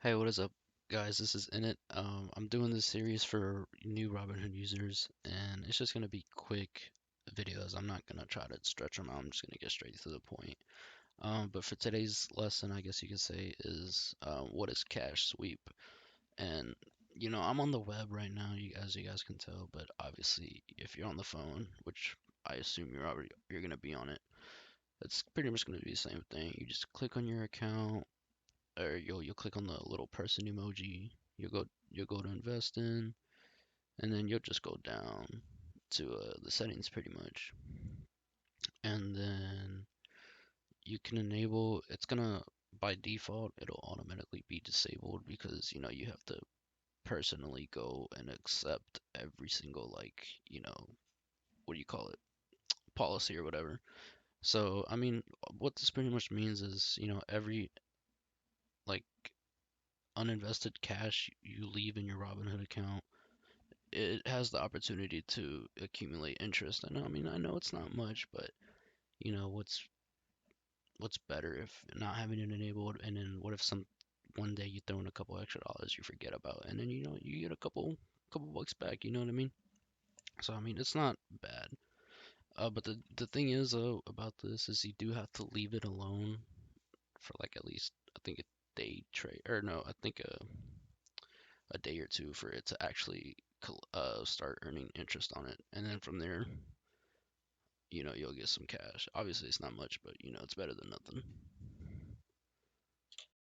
Hey, what is up, guys? This is In It. I'm doing this series for new Robinhood users, and it's just gonna be quick videos. I'm not gonna try to stretch them out. I'm just gonna get straight to the point. But for today's lesson, I guess you could say is what is cash sweep? And I'm on the web right now, as you guys can tell. But obviously, if you're on the phone, which I assume you're gonna be on it, it's pretty much gonna be the same thing. You just click on your account or you'll click on the little person emoji. You'll go to invest in, and then you'll just go down to the settings pretty much, and then you can enable. It's gonna by default it'll automatically be disabled because you have to personally go and accept every single what do you call it, policy or whatever. So I mean, what this pretty much means is every like uninvested cash you leave in your Robinhood account, it has the opportunity to accumulate interest. I know it's not much, but what's better if not having it enabled, and then what if one day you throw in a couple extra dollars you forget about, and then you get a couple bucks back. You know what I mean? So I mean it's not bad. But the thing is about this is you do have to leave it alone for like at least I think a day trade or no I think a day or two for it to actually start earning interest on it, and then from there you'll get some cash. Obviously, it's not much, but it's better than nothing.